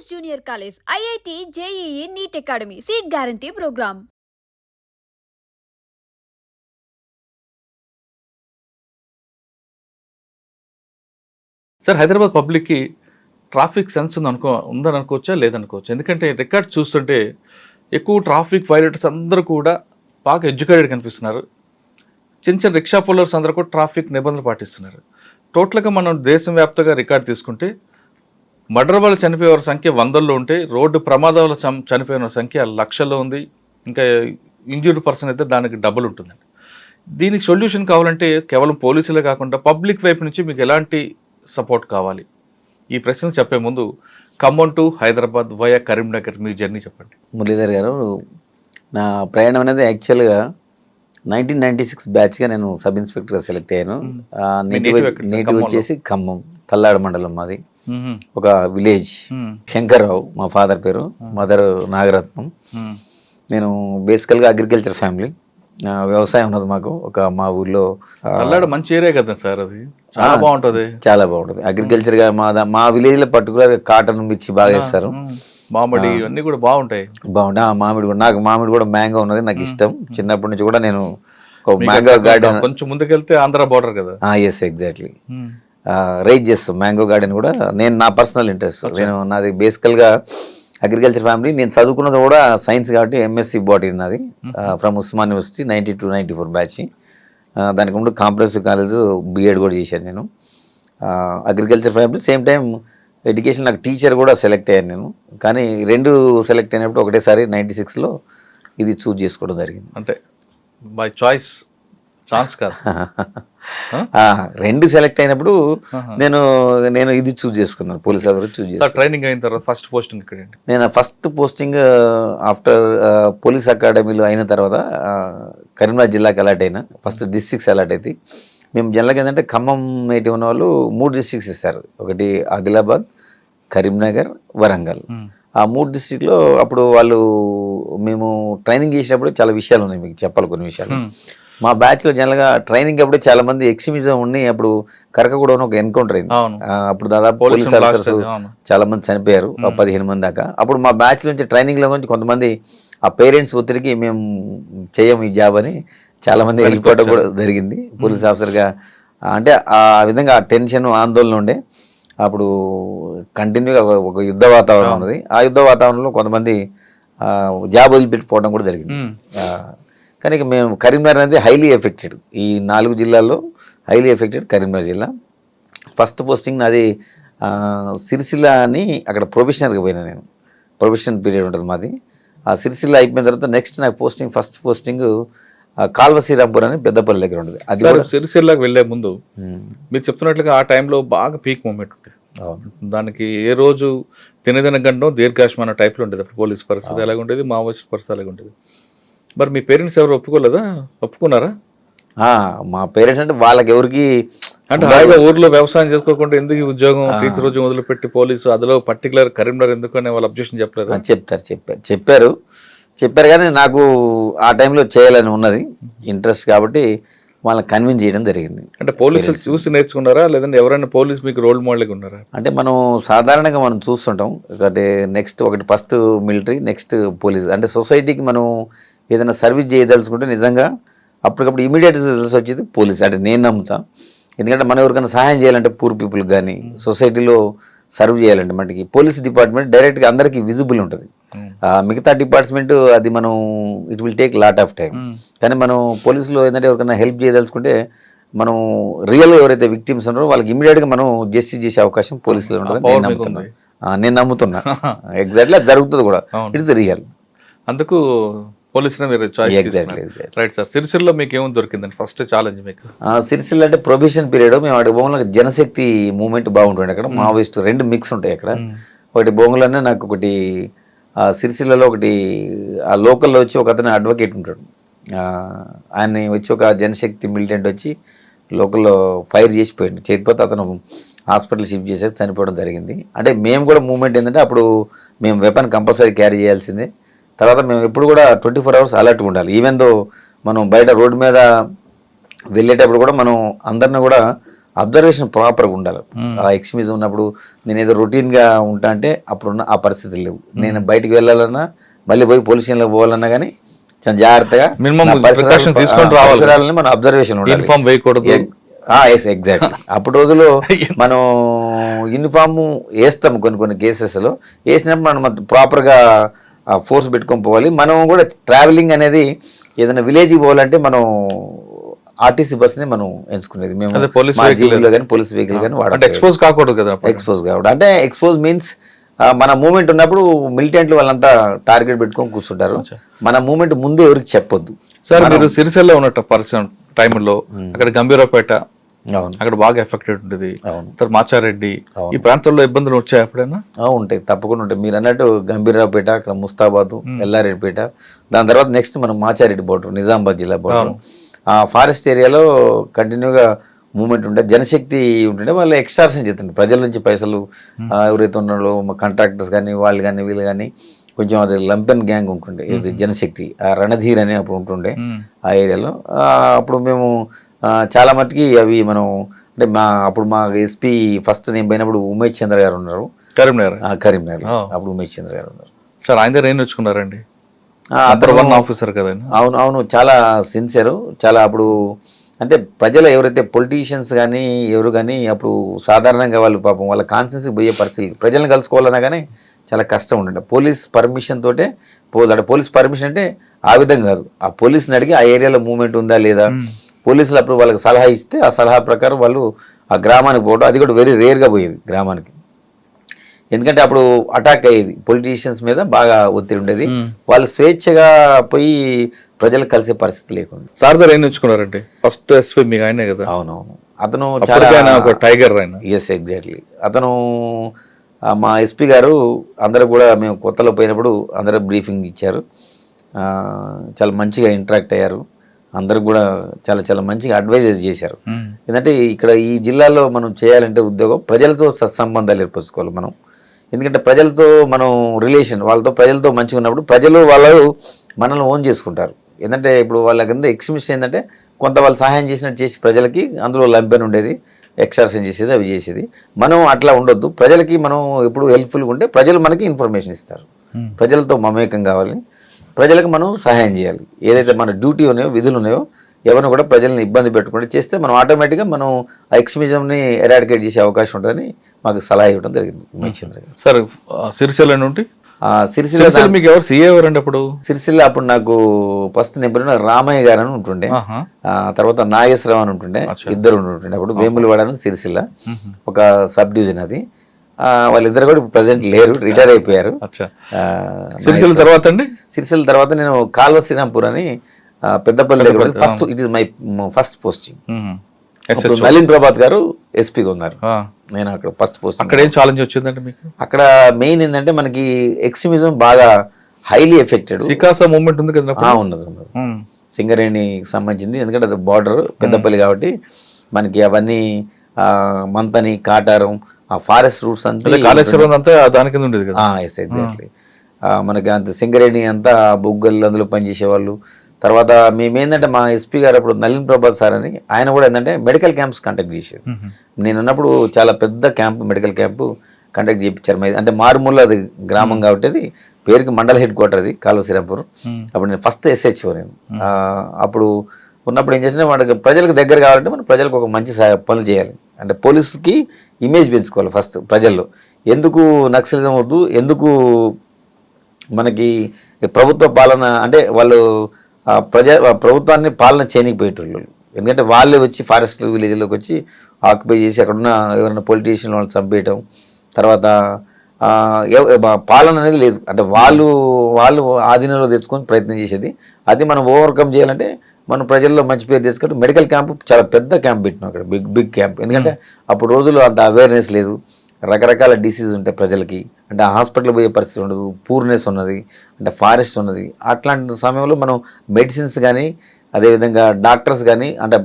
Junior College, IIT, JEE, NEET Academy, Seat Guarantee Program. Sir Hyderabad పబ్లిక్కి traffic sense ఉందని అనుకోవచ్చా లేదనుకోవచ్చు. ఎందుకంటే రికార్డ్ చూస్తుంటే ఎక్కువ ట్రాఫిక్ వైలేటర్స్ అందరూ కూడా బాగా ఎడ్యుకేటెడ్ కనిపిస్తున్నారు. చిన్న చిన్న రిక్షా పుల్లర్స్ అందరూ కూడా ట్రాఫిక్ నిబంధనలు పాటిస్తున్నారు. టోటల్గా మనం దేశవ్యాప్తంగా రికార్డ్ తీసుకుంటే మర్డర్ వల్ల చనిపోయే సంఖ్య వందల్లో ఉంటే రోడ్డు ప్రమాదాల చనిపోయిన సంఖ్య లక్షల్లో ఉంది. ఇంకా ఇంజ్యూర్డ్ పర్సన్ అయితే దానికి డబుల్ ఉంటుందండి. దీనికి సొల్యూషన్ కావాలంటే కేవలం పోలీసులే కాకుండా పబ్లిక్ వైపు నుంచి మీకు ఎలాంటి సపోర్ట్ కావాలి? ఈ ప్రశ్న చెప్పే ముందు Khammam to Hyderabad via Karimnagar me journey చెప్పండి. మురళీధర్ గారు, నా ప్రయాణం అనేది యాక్చువల్గా 1996 బ్యాచ్గా నేను సబ్ ఇన్స్పెక్టర్గా సెలెక్ట్ అయ్యాను. నేటివ్ వచ్చేసి ఖమ్మం తల్లాడ మండలం మాది. ఒక విలేజ్ శంకర్రావు మా ఫాదర్ పేరు, మదర్ నాగరత్నం. నేను బేసికల్గా అగ్రికల్చర్ ఫ్యామిలీ, వ్యవసాయం ఉన్నది మాకు. ఒక మా ఊర్లో మంచి ఏరియా కదా సార్, అది చాలా బాగుంటుంది. చాలా బాగుంటుంది అగ్రికల్చర్ గా. మా విలేజ్ లో పర్టికులర్ కాటన్ మిర్చి బాగా వేస్తారు. మామిడి అన్ని కూడా బాగుంటాయి. మామిడి కూడా, నాకు మామిడి కూడా మ్యాంగో ఉన్నది నాకు ఇష్టం. చిన్నప్పటి నుంచి కూడా నేను మ్యాంగో గార్డెన్, కొంచెం ముందుకెళ్తే ఆంధ్ర బోర్డర్ కదా. ఎస్ ఎగ్జాక్ట్లీ, రైజ్ చేస్తాం మ్యాంగో గార్డెన్ కూడా. నేను నా పర్సనల్ ఇంట్రెస్ట్, నేను నాది బేసికల్ గా అగ్రికల్చర్ ఫ్యామిలీ. నేను చదువుకున్నది కూడా సైన్స్ కాబట్టి ఎంఎస్సి బాటనీ నాది ఫ్రమ్ ఉస్మాన్ యూనివర్సిటీ 92-94 బ్యాచ్. దానికి ముందు కాంప్రహెన్సివ్ కాలేజ్ బిఎడ్ కూడా చేశాను నేను. Agriculture family same time education, నాకు టీచర్ కూడా సెలెక్ట్ అయ్యాను నేను. కానీ రెండు సెలెక్ట్ అయినప్పుడు ఒకటేసారి 96లో ఇది చూజ్ చేసుకోవడం జరిగింది. అంటే బై చాయిస్, ఛాన్స్ కాదు. రెండు సెలెక్ట్ అయినప్పుడు నేను ఇది చూజ్ చేసుకున్నాను, పోలీస్ ఆఫీసర్ చూజ్ చేసుకున్నాను. ట్రైనింగ్ అయిన తర్వాత ఫస్ట్ పోస్టింగ్ ఇక్కడ? నేను ఫస్ట్ పోస్టింగ్ ఆఫ్టర్ పోలీస్ అకాడమీలో అయిన తర్వాత కరీంనగర్ జిల్లాకి అలాట్ అయినా. ఫస్ట్ డిస్ట్రిక్ట్స్ అలాట్ అయితే మేము జనరల్గా ఏంటంటే ఖమ్మం నేటివ్ ఉన్న వాళ్ళు 3 డిస్ట్రిక్ట్స్ ఇస్తారు. ఒకటి ఆదిలాబాద్, కరీంనగర్, వరంగల్. ఆ 3 డిస్ట్రిక్ట్లో అప్పుడు వాళ్ళు మేము ట్రైనింగ్ చేసినప్పుడు చాలా విషయాలు ఉన్నాయి మీకు చెప్పాలి. కొన్ని విషయాలు మా బ్యాచ్లో జనరల్గా ట్రైనింగ్ అప్పుడే చాలా మంది ఎక్స్ట్రీమిజం ఉండి అప్పుడు కరకగూడలో ఒక ఎన్కౌంటర్ అయింది. అప్పుడు దాదాపు పోలీస్ ఆఫీసర్స్ చాలా మంది చనిపోయారు, 15 మంది దాకా. అప్పుడు మా బ్యాచ్ నుంచి ట్రైనింగ్లో నుంచి కొంతమంది ఆ పేరెంట్స్ ఒత్తిడికి మేము చేయము ఈ జాబ్ అని చాలా మంది వెళ్ళిపోవడం కూడా జరిగింది పోలీస్ ఆఫీసర్గా. అంటే ఆ విధంగా టెన్షన్, ఆందోళన ఉండే. అప్పుడు కంటిన్యూగా ఒక యుద్ధ వాతావరణం ఉన్నది. ఆ యుద్ధ వాతావరణంలో కొంతమంది జాబ్ వదిలిపెట్టిపోవడం కూడా జరిగింది. కానీ మేము కరీంనగర్ అనేది హైలీ ఎఫెక్టెడ్, ఈ 4 జిల్లాల్లో హైలీ ఎఫెక్టెడ్ కరీంనగర్ జిల్లా. ఫస్ట్ పోస్టింగ్ నాది సిరిసిల్ల అని, అక్కడ ప్రొఫెషనల్గా పోయినా నేను. ప్రొఫెషనల్ పీరియడ్ ఉంటుంది మాది. ఆ సిరిసిల్ల అయిపోయిన తర్వాత నెక్స్ట్ నాకు పోస్టింగ్, ఫస్ట్ పోస్టింగ్ కాల్వ శ్రీరాంపూర్ అని పెద్దపల్లి దగ్గర ఉంటుంది. అది సిరిసిల్లాకి వెళ్ళే ముందు మీరు చెప్తున్నట్లుగా ఆ టైంలో బాగా పీక్ మూమెంట్ ఉంటుంది. దానికి ఏ రోజు తినదిన గండం దీర్ఘాశ్మన టైప్లో ఉండేది. అప్పుడు పోలీస్ పరిస్థితి ఎలాగ ఉండేది, మావోయిస్ట్ పరిస్థితి ఎలాగ ఉండేది. మరి మీ పేరెంట్స్ ఎవరు ఒప్పుకోలేదా? ఒప్పుకున్నారా? మా పేరెంట్స్ అంటే వాళ్ళకి ఎవరికి అంటే హాయిగా ఊర్లో వ్యవసాయం చేసుకోకుండా ఎందుకు ఉద్యోగం, టీచర్ రోజు మొదలుపెట్టి పోలీసు, అందులో పర్టికులర్ కరీంనగర్ ఎందుకు అనే వాళ్ళు అబ్జెక్షన్ చెప్పలేదు? చెప్పారు కానీ నాకు ఆ టైంలో చేయాలని ఉన్నది, ఇంట్రెస్ట్ కాబట్టి వాళ్ళని కన్విన్స్ చేయడం జరిగింది. అంటే పోలీసులు చూసి నేర్చుకున్నారా, లేదంటే ఎవరైనా పోలీస్ మీకు రోల్ మోడల్గా ఉన్నారా? అంటే మనం సాధారణంగా మనం చూస్తుంటాం. అంటే నెక్స్ట్ ఒకటి ఫస్ట్ మిలిటరీ, నెక్స్ట్ పోలీస్. అంటే సొసైటీకి మనం ఏదైనా సర్వీస్ చేయదలుచుకుంటే నిజంగా అప్పటికప్పుడు ఇమీడియట్ రిజల్ట్స్ వచ్చేది పోలీస్. అంటే నేను నమ్ముతా. ఎందుకంటే మనం ఎవరికైనా సహాయం చేయాలంటే, పూర్ పీపుల్కి కానీ సొసైటీలో సర్వ్ చేయాలంటే మనకి పోలీస్ డిపార్ట్మెంట్ డైరెక్ట్గా అందరికీ విజిబుల్ ఉంటుంది. మిగతా డిపార్ట్మెంట్ అది మనం it will take lot of time. కానీ మనం పోలీసులో ఏంటంటే ఎవరికైనా హెల్ప్ చేయదలుచుకుంటే మనం రియల్ ఎవరైతే విక్టిమ్స్ ఉన్నారో వాళ్ళకి ఇమీడియట్గా మనం జస్టిస్ చేసే అవకాశం పోలీసులో ఉంటుంది. నేను నమ్ముతున్నా ఎగ్జాక్ట్లీ అది జరుగుతుంది కూడా. It's real. అందుకు పోలీసులు మీరు రైట్ సార్. సిరిసిల్ల మీకు ఏమో దొరికిందండి ఫస్ట్ ఛాలెంజ్ మీకు? సిరిసిల్ల అంటే ప్రొబేషన్ పీరియడ్. మేము అక్కడ బొంగులో జనశక్తి మూవ్మెంట్ బాగుంటుంది. అక్కడ మావోయిస్ట్ 2 మిక్స్ ఉంటాయి అక్కడ. ఒకటి బొంగులోనే నాకు ఒకటి సిరిసిల్లలో ఒకటి ఆ లోకల్లో వచ్చి ఒక అతను అడ్వకేట్ ఉంటాడు. ఆయన వచ్చి ఒక జనశక్తి మిలిటెంట్ వచ్చి లోకల్లో ఫైర్ చేసిపోయాడు. చేతిపోతే అతను హాస్పిటల్ షిఫ్ట్ చేసేది, చనిపోవడం జరిగింది. అంటే మేము కూడా మూవ్మెంట్ ఏంటంటే అప్పుడు మేము వెపన్ కంపల్సరీ క్యారీ చేయాల్సిందే. తర్వాత మేము ఎప్పుడు కూడా 24 hours అలర్ట్గా ఉండాలి. ఈవెన్ దో మనం బయట రోడ్డు మీద వెళ్ళేటప్పుడు కూడా మనం అందరిని కూడా అబ్జర్వేషన్ ప్రాపర్గా ఉండాలి. ఆ ఎక్స్ట్రీమిజం ఉన్నప్పుడు నేను ఏదో రొటీన్గా ఉంటా అంటే అప్పుడున్న ఆ పరిస్థితులు లేవు. నేను బయటికి వెళ్ళాలన్నా మళ్ళీ పోయి పోలీస్ స్టేషన్లో పోవాలన్నా కానీ చాలా జాగ్రత్తగా పరిసరాలని మనం అబ్జర్వేషన్ ఉండాలి. ఎగ్జాక్ట్లీ. అప్పుడు రోజుల్లో మనం యూనిఫామ్ వేస్తాం కొన్ని కేసెస్లో, వేసినప్పుడు మనం ప్రాపర్గా ఫోర్స్ పెట్టుకొని పోవాలి. మనం కూడా ట్రావెలింగ్ అనేది ఏదైనా విలేజ్కి పోవాలంటే మనం ఆర్టీసీ బస్ ని మనం ఎంచుకునేది. మేము జీబులో కానీ పోలీస్ వెహికల్ కానీ వాడాలి. ఎక్స్పోజ్ కాకూడదు కదా. ఎక్స్పోజ్ కావడం అంటే ఎక్స్పోజ్ మీన్స్ మన మూమెంట్ ఉన్నప్పుడు మిలిటెంట్లు వాళ్ళంతా టార్గెట్ పెట్టుకొని కూర్చుంటారు. మన మూమెంట్ ముందు ఎవరికి చెప్పొద్దు. సార్ మీరు సిరిసిల్ల ఉన్నట్టు పర్సన్ టైంలో అక్కడ గంభీరపేట అక్కడ బాగా ఎఫెక్టెడ్ ఉంటుంది. సార్ మాచారెడ్డి ఈ ప్రాంతంలో ఇబ్బందులు వచ్చాయి ఎప్పుడైనా? ఉంటాయి, తప్పకుండా ఉంటాయి. మీరు అన్నట్టు గంభీరావుపేట, అక్కడ ముస్తాబాద్, ఎల్లారెడ్డిపేట, దాని తర్వాత నెక్స్ట్ మనం మాచారెడ్డి బోర్డర్, నిజామాబాద్ జిల్లా బోర్డర్, ఆ ఫారెస్ట్ ఏరియాలో కంటిన్యూగా మూమెంట్ ఉంటే జనశక్తి ఉంటుండే వాళ్ళు ఎక్స్ట్రాక్షన్ చేస్తుండే ప్రజల నుంచి పైసలు. ఎవరైతే ఉన్నారో కాంట్రాక్టర్స్ కానీ వాళ్ళు కానీ వీళ్ళు కానీ కొంచెం అది లంపెన్ గ్యాంగ్ ఉంటుండే, ఇది జనశక్తి, ఆ రణధీర్ అని అప్పుడు ఉంటుండే ఆ ఏరియాలో. అప్పుడు మేము చాలా మటుకి అవి మనం అంటే అప్పుడు మా ఎస్పీ ఫస్ట్ నేను పోయినప్పుడు ఉమేష్ చంద్ర గారు ఉన్నారు కరీంనగర్. అప్పుడు ఉమేష్ చంద్ర గారు ఉన్నారు. సార్ ఆయన దగ్గర ఏం నేర్చుకున్నారండి? ఆఫీసర్ కదా. అవును, చాలా సిన్సియర్. చాలా అప్పుడు అంటే ప్రజలు ఎవరైతే పొలిటీషియన్స్ కానీ ఎవరు కానీ అప్పుడు సాధారణంగా వాళ్ళు పాపం వాళ్ళ కాన్సెన్స్కి పోయే పరిస్థితి, ప్రజలను కలుసుకోవాలన్నా కానీ చాలా కష్టం ఉండే. పోలీస్ పర్మిషన్ తోటే పోదు. పోలీస్ పర్మిషన్ అంటే ఆ విధంగా కాదు, ఆ పోలీసుని అడిగి ఆ ఏరియాలో మూవ్మెంట్ ఉందా లేదా, పోలీసులు అప్పుడు వాళ్ళకి సలహా ఇస్తే ఆ సలహా ప్రకారం వాళ్ళు ఆ గ్రామానికి పోవడం, అది కూడా వెరీ రేర్గా పోయేది గ్రామానికి. ఎందుకంటే అప్పుడు అటాక్ అయ్యేది, పొలిటీషియన్స్ మీద బాగా ఒత్తిడి ఉండేది, వాళ్ళు స్వేచ్ఛగా పోయి ప్రజలకు కలిసే పరిస్థితి లేకుండా. సార్ దగ్గర ఏం నేర్చుకున్నారంటే ఫస్ట్ ఎస్పీ మీకు ఆయనే కదా? అవునవును, అతను చాలా టైగర్ ఆయన. Yes exactly. అతను మా ఎస్పీ గారు అందరూ కూడా మేము కొత్తలో పోయినప్పుడు అందరూ బ్రీఫింగ్ ఇచ్చారు, చాలా మంచిగా ఇంటరాక్ట్ అయ్యారు, అందరికి కూడా చాలా చాలా మంచిగా అడ్వైజెస్ చేశారు. ఎందుకంటే ఇక్కడ ఈ జిల్లాలో మనం చేయాలంటే ఉద్యోగం ప్రజలతో సత్సంబంధాలు ఏర్పరచుకోవాలి మనం. ఎందుకంటే ప్రజలతో మనం రిలేషన్ వాళ్ళతో ప్రజలతో మంచిగా ఉన్నప్పుడు ప్రజలు వాళ్ళు మనల్ని ఓన్ చేసుకుంటారు. ఏంటంటే ఇప్పుడు వాళ్ళ కింద ఎక్స్ట్రీమిస్ట్ ఏంటంటే కొంత వాళ్ళు సహాయం చేసినట్టు చేసి ప్రజలకి అందులో లంపెన్ ఉండేది, ఎక్స్ట్రాక్షన్ చేసేది, అవి చేసేది. మనం అట్లా ఉండొద్దు, ప్రజలకి మనం ఎప్పుడు హెల్ప్ఫుల్గా ఉంటే ప్రజలు మనకి ఇన్ఫర్మేషన్ ఇస్తారు. ప్రజలతో మమేకం కావాలి, ప్రజలకు మనం సహాయం చేయాలి. ఏదైతే మన డ్యూటీ ఉన్నాయో విధులు ఉన్నాయో ఎవరిని కూడా ప్రజల్ని ఇబ్బంది పెట్టకుండా చేస్తే మనం ఆటోమేటిక్గా మనం ఆ ఎక్స్ట్రీమిజంని ఎరాడికేట్ చేసే అవకాశం ఉంటుందని మాకు సలహా ఇవ్వడం జరిగింది ఉమేష్ చంద్ర గారు. సార్ సిరిసిల్ల నుండి సిరిసిల్ల మీకు ఎవరు సీఏ ఎవరండి అప్పుడు? సిరిసిల్ల అప్పుడు నాకు ఫస్ట్ నేను రామయ్య గారు అని ఉంటుండే, తర్వాత నాగేశ్వరరావు అని ఉంటుండే, ఇద్దరు ఉంటుండే. అప్పుడు వేములవాడ సిరిసిల్ల ఒక సబ్ డివిజన్ అది. వాళ్ళిద్దరు కూడా ప్రజెంట్ లేరు, రిటైర్ అయిపోయారు. సిరిసిల్ల తర్వాత అండి? సిరిసిల్ల తర్వాత నేను కాల్వ శ్రీరాంపూర్ అని పెద్దపల్లి దగ్గర first, it is my first posting. Nalin Prabhat గారు ఎస్పీగా ఉన్నారు, నేను అక్కడ ఫస్ట్ పోస్ట్. అక్కడ ఏం ఛాలెంజ్ వచ్చిందంటే మీకు? అక్కడ మెయిన్ ఏంటంటే మనకి ఎక్స్ట్రీమిజం బాగా హైలీ ఎఫెక్టెడ్. సికాసా మూవ్మెంట్ ఉంది కదా? ఉన్నది. సింగరేణికి సంబంధించింది, ఎందుకంటే అది బార్డర్ పెద్దపల్లి కాబట్టి మనకి అవన్నీ మంతని, కాటారం, ఆ ఫారెస్ట్ రూట్స్ అంతా దాని కింద ఉండేది కదా. ఎగ్జాక్ట్లీ. మనకి అంత సింగరేణి అంతా బొగ్గలు అందులో పనిచేసేవాళ్ళు. తర్వాత మేమేంటంటే మా ఎస్పీ గారు అప్పుడు నలిన్ ప్రభాత్ సార్ అని ఆయన కూడా ఏంటంటే మెడికల్ క్యాంప్స్ కండక్ట్ చేసేది. నేను ఉన్నప్పుడు చాలా పెద్ద క్యాంప్, మెడికల్ క్యాంపు కండక్ట్ చేయించారు. అంటే మారుమూల అది గ్రామం కాబట్టి అది పేరుకి మండల హెడ్ క్వార్టర్ అది కాల్వ శ్రీరాంపూర్. అప్పుడు నేను ఫస్ట్ SHO నేను. అప్పుడు ఉన్నప్పుడు ఏం చేసినా వాడికి ప్రజలకు దగ్గర కావాలంటే మనం ప్రజలకు ఒక మంచి పనులు చేయాలి. అంటే పోలీసుకి ఇమేజ్ పెంచుకోవాలి ఫస్ట్ ప్రజల్లో. ఎందుకు నక్సలిజం వద్దు, ఎందుకు మనకి ప్రభుత్వ పాలన అంటే వాళ్ళు ప్రభుత్వాన్ని పాలన చేయనిపోయేటోళ్ళు. ఎందుకంటే వాళ్ళే వచ్చి ఫారెస్ట్ విలేజ్లోకి వచ్చి ఆక్యుపై చేసి అక్కడున్న ఎవరైనా పొలిటీషియన్ వాళ్ళని చంపేయటం, తర్వాత పాలన అనేది లేదు. అంటే వాళ్ళు ఆధీనంలో తెచ్చుకొని ప్రయత్నం చేసేది. అది మనం ఓవర్కమ్ చేయాలంటే మనం ప్రజల్లో మంచి పేరు తీసుకుంటే మెడికల్ క్యాంప్ చాలా పెద్ద క్యాంప్ పెట్టినాం అక్కడ, బిగ్ క్యాంప్. ఎందుకంటే అప్పుడు రోజులు అంత అవేర్నెస్ లేదు, రకరకాల డిసీజ్ ఉంటాయి ప్రజలకి, అంటే హాస్పిటల్ పోయే పరిస్థితి ఉండదు, పూర్నెస్ ఉన్నది, అంటే ఫారెస్ట్ ఉన్నది. అట్లాంటి సమయంలో మనం మెడిసిన్స్ కానీ అదేవిధంగా డాక్టర్స్ కానీ అంటే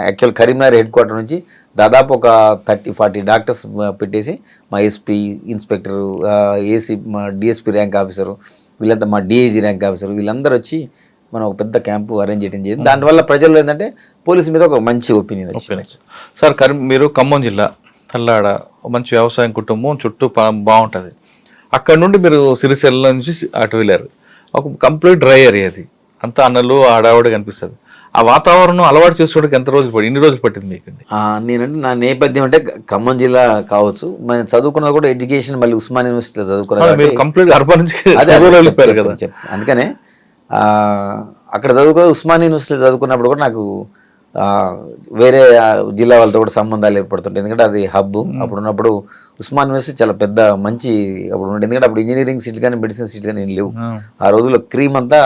యాక్చువల్ కరీంనగర్ హెడ్ క్వార్టర్ నుంచి దాదాపు ఒక 30-40 డాక్టర్స్ పెట్టేసి మా ఎస్పీ, ఇన్స్పెక్టరు, ఏసీ, మా డిఎస్పీ ర్యాంక్ ఆఫీసరు, వీళ్ళంతా మా డిఐజీ ర్యాంక్ ఆఫీసరు, వీళ్ళందరూ వచ్చి మనం ఒక పెద్ద క్యాంపు అరేంజ్ చేయడం జరిగింది. దానివల్ల ప్రజల్లో ఏంటంటే పోలీసు మీద ఒక మంచి ఒపీనియన్ వచ్చింది. సార్ మీరు ఖమ్మం జిల్లా తల్లాడ మంచి వ్యవసాయం కుటుంబం చుట్టూ బాగుంటుంది. అక్కడ నుండి మీరు సిరిసిల్ల నుంచి అటు వెళ్ళారు. ఒక కంప్లీట్ డ్రై ఏరియా అది, అంతా అన్నలు ఆడావిడ కనిపిస్తుంది. ఆ వాతావరణం అలవాటు చేసుకోవడానికి ఎన్ని రోజులు పట్టింది మీకు? నేనంటే నా నేపథ్యం అంటే ఖమ్మం జిల్లా కావచ్చు, నేను చదువుకున్నది కూడా ఎడ్యుకేషన్ మళ్ళీ ఉస్మాన్ యూనివర్సిటీలో చదువుకున్నాను. కంప్లీట్ అర్బన్ నుంచి కదా. అందుకనే అక్కడ ఉస్మాన్ యూనివర్సిటీలో చదువుకున్నప్పుడు కూడా నాకు వేరే జిల్లా వాళ్ళతో కూడా సంబంధాలు ఏర్పడుతుంటాయి. ఎందుకంటే అది హబ్. అప్పుడు ఉన్నప్పుడు ఉస్మాన్ యూనివర్సిటీ చాలా పెద్ద మంచి అప్పుడు ఉండే. ఎందుకంటే అప్పుడు ఇంజనీరింగ్ సీట్ కానీ మెడిసిన్ సీట్ కానీ ఏం లేవు. ఆ రోజుల్లో క్రీమ్ అంతా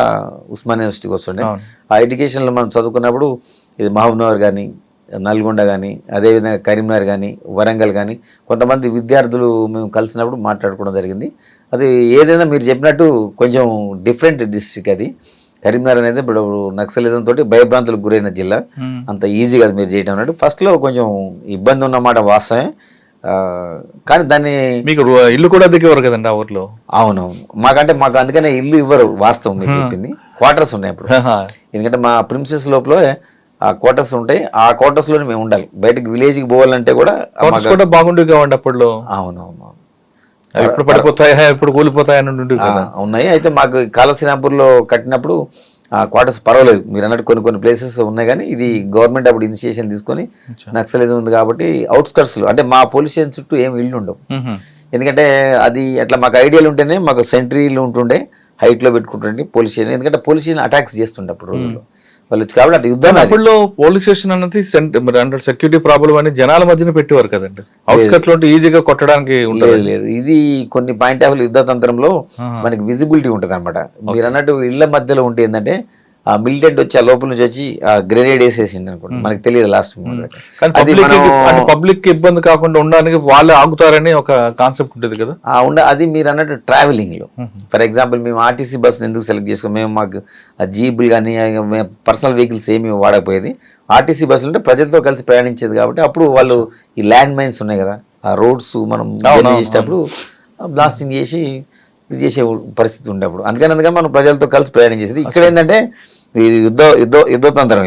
ఉస్మాన్ యూనివర్సిటీకి వస్తుండే. ఆ ఎడ్యుకేషన్లో మనం చదువుకున్నప్పుడు ఇది మహబూబ్నగర్ కానీ, నల్గొండ కానీ, అదేవిధంగా కరీంనగర్ కానీ, వరంగల్ కానీ కొంతమంది విద్యార్థులు మేము కలిసినప్పుడు మాట్లాడుకోవడం జరిగింది. అది ఏదైనా మీరు చెప్పినట్టు కొంచెం డిఫరెంట్ డిస్ట్రిక్ట్ అది. కరీంనగర్ అనేది ఇప్పుడు నక్సలిజం తోటి భయభ్రాంతులకు గురైన జిల్లా. అంత ఈజీ కాదు మీరు చేయటం అన్నట్టు. ఫస్ట్లో కొంచెం ఇబ్బంది ఉన్నమాట వాస్తవమే. కానీ దాన్ని మీకు ఇల్లు కూడా దిగేవారు కదండి ఆ ఊర్లో? అవునవును, మాకు అందుకనే ఇల్లు ఇవ్వరు. వాస్తవం మీరు చెప్పింది. క్వార్టర్స్ ఉన్నాయి అప్పుడు. ఎందుకంటే మా ప్రిన్సెస్ లోపల ఆ క్వార్టర్స్ ఉంటాయి. ఆ క్వార్టర్స్ లోనే మేము ఉండాలి. బయటకు విలేజ్కి పోవాలంటే కూడా బాగుండేవి కావండి అప్పట్లో. అవునవును, ఎప్పుడు పడిపోతాయా ఎప్పుడు కూలిపోతాయని ఉన్నాయి. అయితే మాకు కాళశ్రీరాంపూర్లో కట్టినప్పుడు క్వార్టర్స్ పర్వాలేదు. మీరు అన్నట్టు కొన్ని ప్లేసెస్ ఉన్నాయి. కానీ ఇది గవర్నమెంట్ అప్పుడు ఇనిషియేషన్ తీసుకొని నక్సలిజం ఉంది కాబట్టి అవుట్స్కట్స్లో అంటే మా పోలీస్ స్టేషన్ చుట్టూ ఏం ఇల్లు ఉండవు. ఎందుకంటే అది అట్లా మాకు ఐడియాలు ఉంటేనే మాకు సెంట్రీలు ఉంటుండే, హైట్లో పెట్టుకుంటుండే పోలీస్ స్టేషన్. ఎందుకంటే పోలీస్ స్టేషన్ అటాక్స్ చేస్తుండే అప్పుడు రోజుల్లో వాళ్ళు. కాబట్టి అటు యుద్ధం అప్పుడు పోలీస్ స్టేషన్ అన్నది సెక్యూరిటీ ప్రాబ్లం అని జనాల మధ్యన పెట్టేవారు కదండి. అవుట్స్కట్ లో ఈజీగా కొట్టడానికి లేదు. ఇది కొన్ని పాయింట్ ఆఫ్ యుద్ధ తంత్రంలో మనకి విజిబిలిటీ ఉంటుంది అనమాట. మీరు అన్నట్టు ఇళ్ల మధ్యలో ఉంటే ఏంటంటే ఆ మిలిటెంట్ వచ్చి ఆ లోపల నుంచి వచ్చి ఆ గ్రెనేడ్ వేసేసింది అనుకోండి, మనకి తెలియదు లాస్ట్. పబ్లిక్ ఇబ్బంది కాకుండా ఉండడానికి వాళ్ళు ఆగుతారని ఒక కాన్సెప్ట్ ఉంటుంది కదా. అది మీరు అన్నట్టు ట్రావెలింగ్ లో ఫర్ ఎగ్జాంపుల్ మేము ఆర్టీసీ బస్సులు ఎందుకు సెలెక్ట్ చేసుకోం, మేము మాకు జీబులు కానీ పర్సనల్ వెహికల్స్ ఏమి వాడకపోయేది. ఆర్టీసీ బస్సులు అంటే ప్రజలతో కలిసి ప్రయాణించేది కాబట్టి అప్పుడు వాళ్ళు ఈ ల్యాండ్ మైన్స్ ఉన్నాయి కదా, ఆ రోడ్స్ మనం చేసేటప్పుడు బ్లాస్టింగ్ చేసి ఇది చేసే పరిస్థితి ఉండేప్పుడు. అందుకని మనం ప్రజలతో కలిసి ప్రయాణం చేసేది. ఇక్కడ ఏంటంటే ఇది యుద్ధతంత్రం.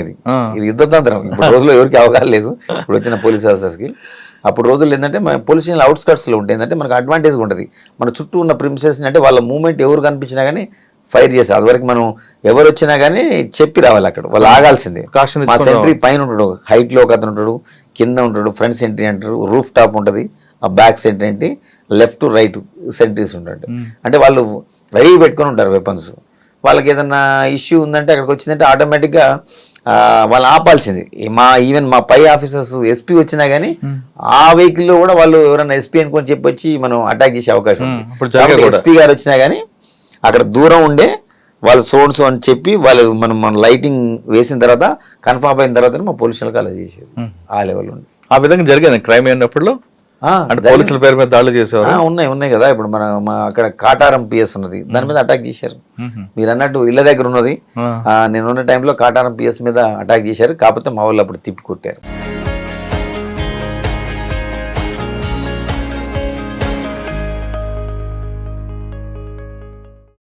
ఇది యుద్ధతంత్రం. ఇప్పుడు రోజుల్లో ఎవరికి అవగాహన లేదు ఇప్పుడు వచ్చిన పోలీస్ ఆఫీసర్స్కి. అప్పుడు రోజుల్లో ఏంటంటే మన పోలీస్ స్టేషన్ అవుట్స్కట్స్లో ఉంటే ఏంటంటే మనకు అడ్వాంటేజ్గా ఉంటుంది. మన చుట్టూ ఉన్న ప్రిమిసెస్ అంటే వాళ్ళ మూవ్మెంట్ ఎవరు కనిపించినా కానీ ఫైర్ చేస్తారు. అదివరకు మనం ఎవరు వచ్చినా కానీ చెప్పి రావాలి, అక్కడ వాళ్ళు ఆగాల్సిందే. మా సెంట్రీ పైన ఉంటాడు, హైట్లో ఒక అతను ఉంటాడు, కింద ఉంటాడు, ఫ్రంట్ సెంట్రీ అంటారు, రూఫ్ టాప్ ఉంటుంది, ఆ బ్యాక్ సెంట్రీ ఏంటి, లెఫ్ట్ రైట్ సెంట్రీస్ ఉంటాడు. అంటే వాళ్ళు రెడీ పెట్టుకొని ఉంటారు వెపన్స్. వాళ్ళకి ఏదన్నా ఇష్యూ ఉందంటే అక్కడికి వచ్చిందంటే ఆటోమేటిక్గా వాళ్ళు ఆపాల్సింది. ఈవెన్ మా పై ఆఫీసర్స్ ఎస్పీ వచ్చినా కానీ ఆ వెహికల్లో కూడా వాళ్ళు ఎవరైనా ఎస్పీ అనుకొని చెప్పొచ్చి మనం అటాక్ చేసే అవకాశం ఉంది. ఎస్పీ గారు వచ్చినా కానీ అక్కడ దూరం ఉండే వాళ్ళు సోర్స్ అని చెప్పి వాళ్ళు మన లైటింగ్ వేసిన తర్వాత కన్ఫర్మ్ అయిన తర్వాత మా పోలీసులకు అలా చేసేది. ఆ లెవెల్ ఉంది. ఆ విధంగా జరిగింది క్రైమ్ అయినప్పుడు పోలీసుల పేరు మీద దాడులు చేసేవారు. ఉన్నాయి కదా. ఇప్పుడు మన అక్కడ కాటారం పిఎస్ ఉన్నది, దాని మీద అటాక్ చేశారు. మీరు అన్నట్టు ఇళ్ల దగ్గర ఉన్నది. నేను ఉన్న టైంలో కాటారం పిఎస్ మీద అటాక్ చేశారు. కాకపోతే మా వాళ్ళు అప్పుడు తిప్పి కొట్టారు.